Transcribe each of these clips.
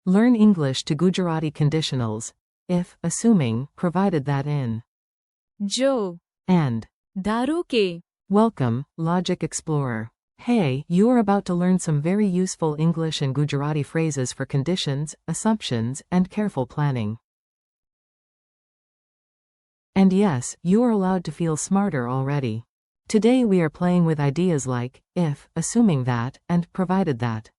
Learn English to Gujarati conditionals. If, assuming, provided that in. Jo. And. Dharo ke. Welcome, Logic Explorer. Hey, you are about to learn some very useful English and Gujarati phrases for conditions, assumptions, and careful planning. And yes, you are allowed to feel smarter already. Today we are playing with ideas like, if, assuming that, and provided that.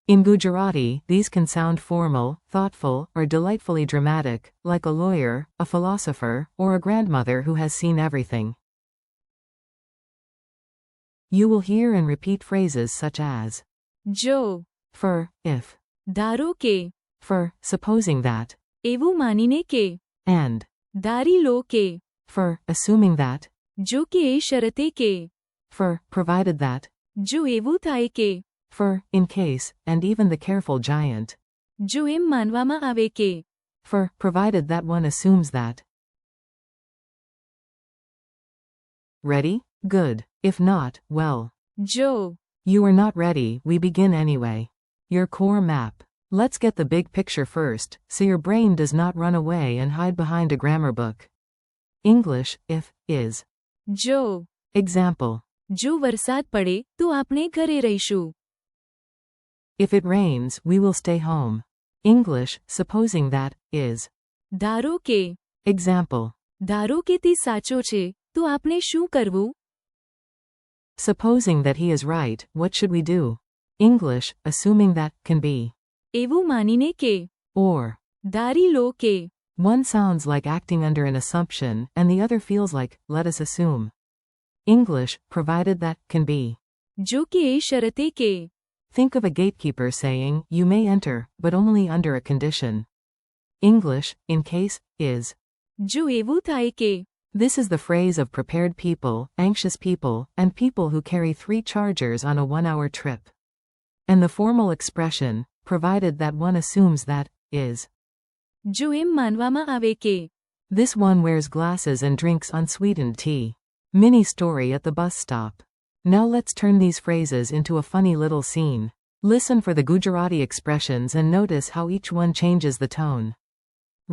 In Gujarati, these can sound formal, thoughtful, or delightfully dramatic, like a lawyer, a philosopher, or a grandmother who has seen everything. You will hear and repeat phrases such as Jo. For, if. Dharo ke. For, supposing that. Evu manine ke. And. Dari lo ke. For, assuming that. Jo ke e sharate ke. For, provided that. Jo evu થાય ke. For, in case, and even the careful giant. Jo em માનવામાં આવે કે. For, provided that one assumes that. Ready? Good. If not, well. Jo. You are not ready, we begin anyway. Your core map. Let's get the big picture first, so your brain does not run away and hide behind a grammar book. English, if, is. Jo. Example. જો વરસાદ પડે તો આપણે ઘરે રહીશું. If it rains, we will stay home. English, supposing that, is. ધારો કે. Example. ધારો કે તે સાચો છે તો આપણે શું કરવું? Supposing that he is right, what should we do? English, assuming that, can be. એવું માનીને કે. Or. ધારી લો કે. One sounds like acting under an assumption, and the other feels like, let us assume. English, provided that, can be. જો કે એ શરતે કે. Think of a gatekeeper saying, you may enter, but only under a condition. English, in case, is. જો એવું થાય કે. This is the phrase of prepared people, anxious people, and people who carry 3 chargers on a 1-hour trip. And the formal expression, provided that one assumes that, is. જો એમ માનવામાં આવે કે. This one wears glasses and drinks unsweetened tea. Mini story at the bus stop. Now let's turn these phrases into a funny little scene. Listen for the Gujarati expressions and notice how each one changes the tone.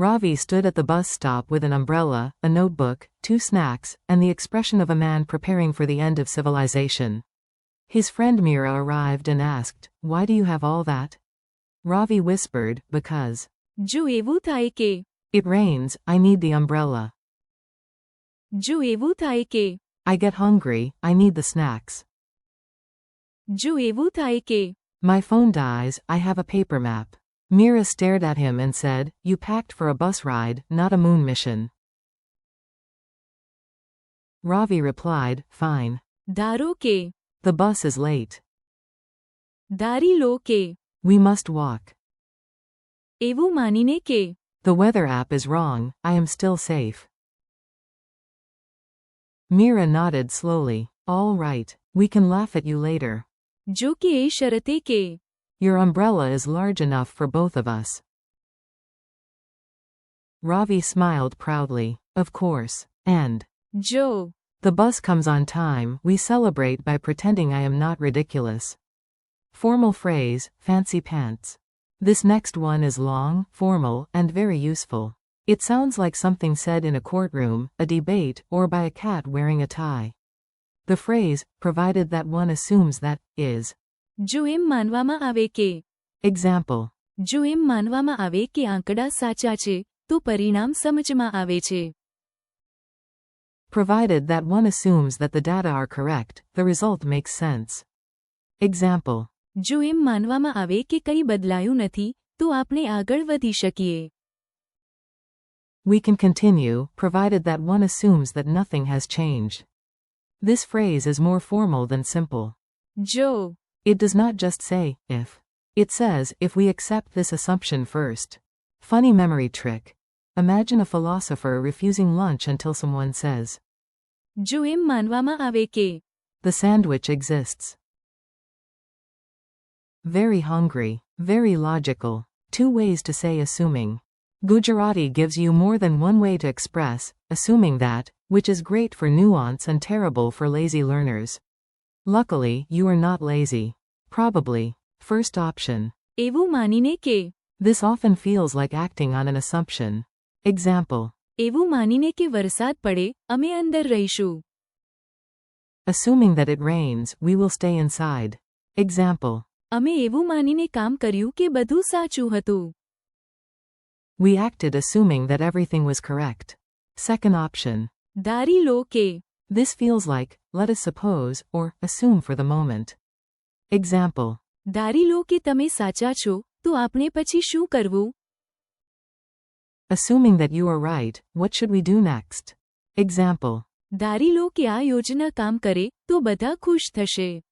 Ravi stood at the bus stop with an umbrella, a notebook, 2 snacks, and the expression of a man preparing for the end of civilization. His friend Meera arrived and asked, why do you have all that? Ravi whispered, because. જો એવું થાય કે. It rains, I need the umbrella. જો એવું થાય કે. I get hungry, I need the snacks. જો એવું થાય કે. My phone dies, I have a paper map. Meera stared at him and said, you packed for a bus ride, not a moon mission. Ravi replied, fine. ધારો કે. The bus is late. દારી લો કે. We must walk. એવું માનીને કે. The weather app is wrong, I am still safe. Meera nodded slowly. All right, we can laugh at you later. જો કે એ શરતે કે. Your umbrella is large enough for both of us. Ravi smiled proudly. Of course. And. જો. The bus comes on time, we celebrate by pretending I am not ridiculous. Formal phrase, fancy pants. This next one is long, formal, and very useful. It sounds like something said in a courtroom, a debate, or by a cat wearing a tie. The phrase, provided that one assumes that, is. જો એમ માનવામાં આવે કે. Example. જો એમ માનવામાં આવે કે આંકડા સાચા છે તો પરિણામ સમજમાં આવે છે. Provided that one assumes that the data are correct, the result makes sense. Example. જો એમ માનવામાં આવે કે કંઈ બદલાયું નથી તો આપણે આગળ વધી શકીએ. We can continue, provided that one assumes that nothing has changed. This phrase is more formal than simple. જો. It does not just say, if. It says, if we accept this assumption first. Funny memory trick. Imagine a philosopher refusing lunch until someone says. જો એમ માનવામાં આવે કે. The sandwich exists. Very hungry. Very logical. 2 ways to say assuming. Gujarati gives you more than one way to express, assuming that, which is great for nuance and terrible for lazy learners. Luckily, you are not lazy. Probably. First option. એવું માનીને કે. This often feels like acting on an assumption. Example. એવું માનીને કે વરસાદ પડે અમે અંદર રહીશું. Assuming that it rains, we will stay inside. Example. અમે એવું માનીને કામ કર્યું કે બધું સાચું હતું. We acted assuming that everything was correct. Second option. ધારી લો કે. This feels like, let us suppose, or assume for the moment. Example. ધારી લો કે તમે સાચા છો, તો આપણે પછી શું કરવું? Assuming that you are right, what should we do next? Example. ધારી લો કે આ યોજના કામ કરે, તો બધા ખુશ થશે.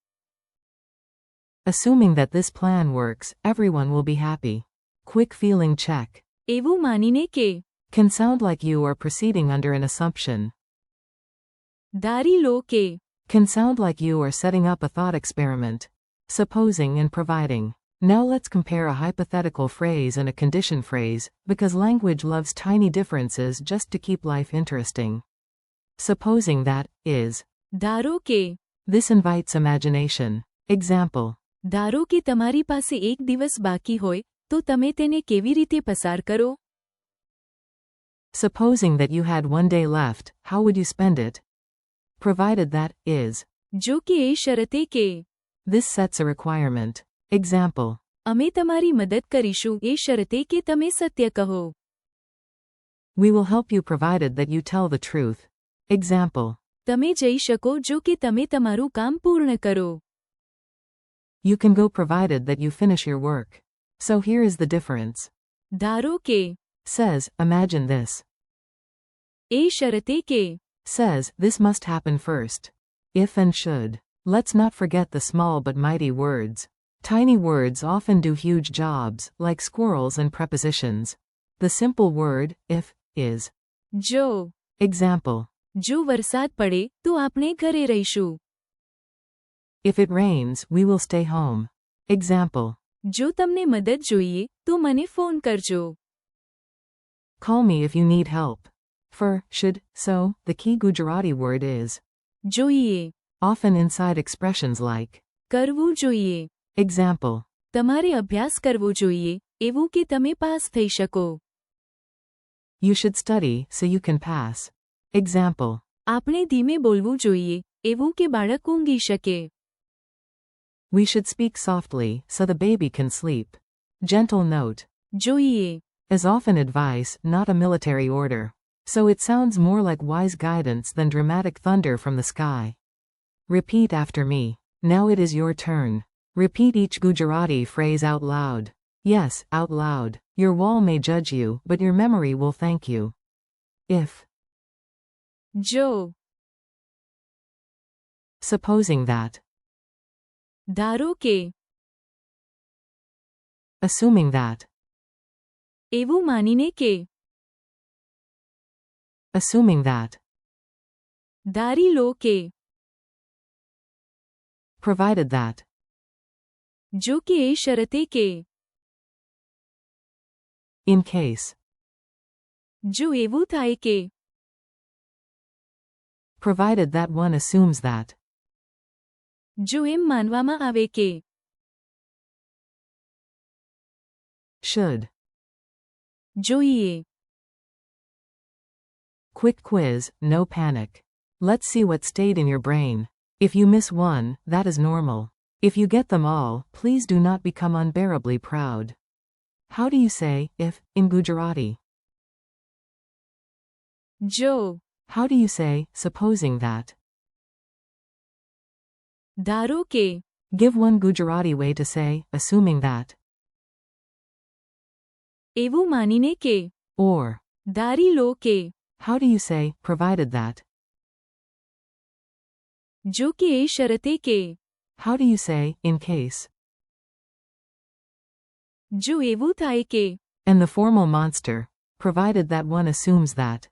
Assuming that this plan works, everyone will be happy. Quick feeling check. એવું માનીને કે. Can sound like you are proceeding under an assumption. ધારી લો કે. Can sound like you are setting up a thought experiment. Supposing and providing. Now let's compare a hypothetical phrase and a condition phrase, because language loves tiny differences just to keep life interesting. Supposing that, is. ધારો કે. This invites imagination. Example. ધારો કે તમારી પાસે એક દિવસ બાકી હોય, તો તમે તેને કેવી રીતે પસાર કરો? Supposing that you had one day left, how would you spend it? Provided that, is. જો કે એ શરતે કે. This sets a requirement. Example. અમે તમારી મદદ કરીશું એ શરતે કે તમે સત્ય કહો. We will help you provided that you tell the truth. Example. તમે જઈ શકો જો કે તમે તમારું કામ પૂર્ણ કરો. You can go provided that you finish your work. So here is the difference. ધારો કે. Says, imagine this. એ શરતે કે. Says, this must happen first. If and should. Let's not forget the small but mighty words. Tiny words often do huge jobs, like squirrels and prepositions. The simple word, if, is. જો. Example. જો વરસાદ પડે, તો આપણે ઘરે રહીશું. If it rains, we will stay home. Example. જો તમને મદદ જોઈએ, તો મને ફોન કરજો. Call me if you need help. For, should, so, the key Gujarati word is. જોઈએ. Often inside expressions like. કરવું જોઈએ. Example. તમારે અભ્યાસ કરવો જોઈએ, એવું કે તમે પાસ થઈ શકો. You should study, so you can pass. Example. આપણે ધીમે બોલવું જોઈએ, એવું કે બાળક ઊંઘી શકે. We should speak softly, so the baby can sleep. Gentle note. જોઈએ. Is often advice, not a military order. So it sounds more like wise guidance than dramatic thunder from the sky. Repeat after me. Now it is your turn. Repeat each Gujarati phrase out loud. Yes, out loud. Your wall may judge you, but your memory will thank you. If. જો. Supposing that. ધારો કે. Assuming that. એવું માનીને કે. Assuming that. ધારી લો કે. Provided that. જો કે એ શરતે કે. In case. જો એવું થાય કે. Provided that one assumes that. જો એમ માનવામાં આવે કે. Should. જોઈએ. Quick quiz, no panic. Let's see what stayed in your brain. If you miss one, that is normal. If you get them all, please do not become unbearably proud. How do you say, if, in Gujarati? જો. How do you say, supposing that? ધારો કે. Give one Gujarati way to say, assuming that. એવું માનીને કે. Or. ધારી લો કે. How do you say, provided that? જો કે એ શરતે કે. How do you say, in case? જો એવું થાય કે. And the formal monster. Provided that one assumes that.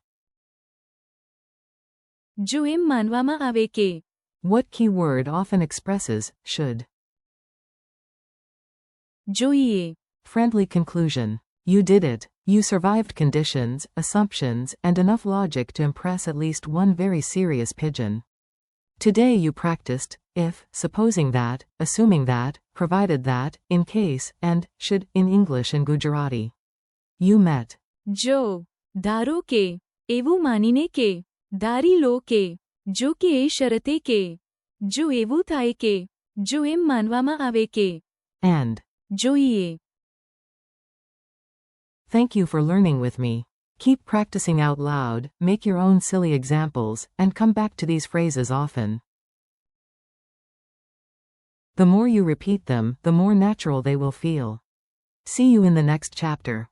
જો એમ માનવામાં આવે કે. What key word often expresses, should? જોઈએ. Friendly conclusion. You did it. You survived conditions, assumptions, and enough logic to impress at least one very serious pigeon. Today you practiced, if, supposing that, assuming that, provided that, in case, and should in English and Gujarati. You met. જો ધારો કે એવું માનીને કે ધારી લો કે જો કે એ શરતે કે જો એવું થાય કે જો એમ માનવામાં આવે કે And. જોઈએ. Thank you for learning with me. Keep practicing out loud, make your own silly examples, and come back to these phrases often. The more you repeat them, the more natural they will feel. See you in the next chapter.